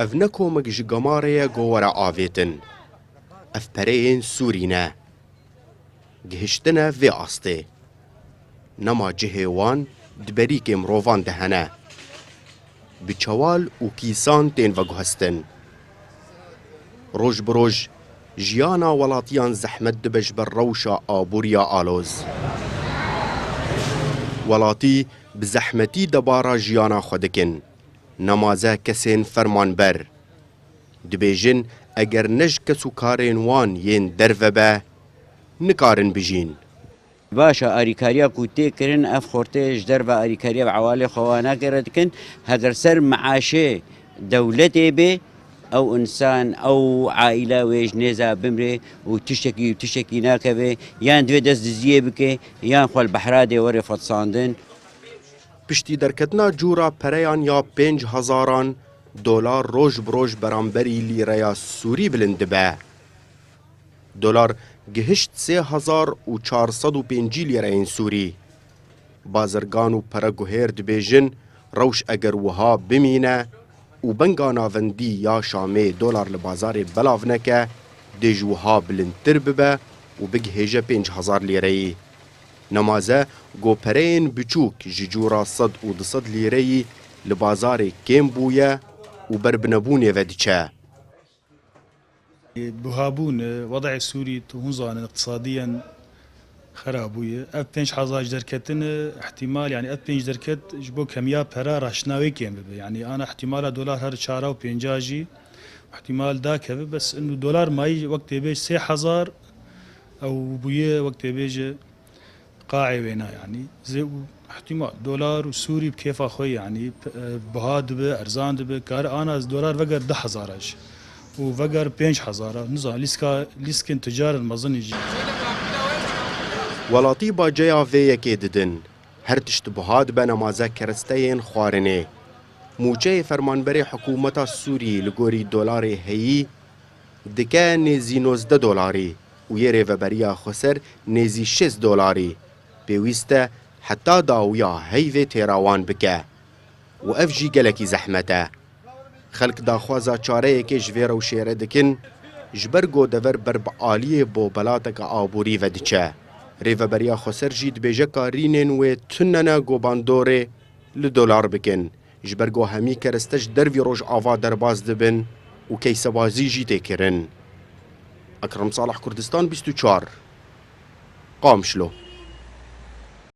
ev ne komek ji gemarê gowera avêtin. Ev pereyên Sûrî ne. Gihiştine vê astê. Nema cihê wan di berîkê mirovan de hene. Bi çewal û kîsan tên veguhestin. Roj bi roj, jiyana welatiyan zehmet dibe ji ber rewşa abûriya aloz. Welatî bi zehmetî debara jiyana xwe dikin. Nemaze kesên fermanber. Dibêjin eger ne ji kes û karên wan yên derve be, nikarin bijîn. باشە ئاریکاریە و تێکردن ئەف خۆرتێش دەربە ئاریکاریە بە عوالی خۆواناگەرە دکن هەگەر سەر معاشێ دەولەتێ بێ ئەو ئینسان ئەو عائیلە وێژ نێزا بمرێ و تشتێکی ناکەوێ یان دوێ دەست دزیە بکێ یان خۆل بەحرادێ وەرێ فەتساندن. پشتی دەرکەتنا جوورا پەرەیان یا 5,000 دۆلار ڕۆژ برۆژ بەرامبەری لیرەیە سووری بلند دەبە. دۆلار گهشت 3,405 لیرەیên سووری. بازرگان و پەرە گوهێر دبێژن ڕەوش ئەگەر وها بمینە û benga navendî ya Şamê dolar li bazarê belav neke, dê ji wiha bilindtir bibe û bigihêje 5,000 lîreyî. Nemaze gopereyên biçûk ji cûra 100 û 200 lîreyî li bazarê kêm bûye û berbinebûnê ve diçe. بهابون وضع سوري هنزان اقتصاديا خرابوية اف 5,000 دركتن احتمال يعني اف 5 دركت جبو كمية برا راشناوي كيم يعني انا احتمال دولار هر 4 و 5 جي احتمال داك بس انه دولار ماي وقت بيج 3,000 او بويه وقت بيج قاعي وينا يعني زي احتمال دولار وسوري بكيف اخوي يعني بهاد به ارزان به كار انا دولار وقر 10,000 وفقر 5,000 نزا لیسکن تجار المزن يجي وڵاتی باجەیا vêyekê didin. Her tişt bihad be nemaze keresteyên xwarinê. Mûçeyê fermanberê hikûmeta Sûriyê li gorî dolarê heyî dike nêzî 19 dolarî û yê rêveberiya Xweser nêzî 6 dolarî. Pêwîst e heta dawiya heyvê têrawan bike. û ev jî gelekî zehmet e. Xelk daxwaza çareyekê ji vê rewşê re dikin, ji ber godever ber bi aliyê bobelateka aborî ve diçe. Rêveberiya Xweser jî dibêje karînên wê tunene gobandorê li dolar bikin. Ji ber got hemî kereste ji dervî roj ava derbas dibin û keysebazî jî tê kirin. Ekrem Salih, Kurdistan 24 Qamşlo.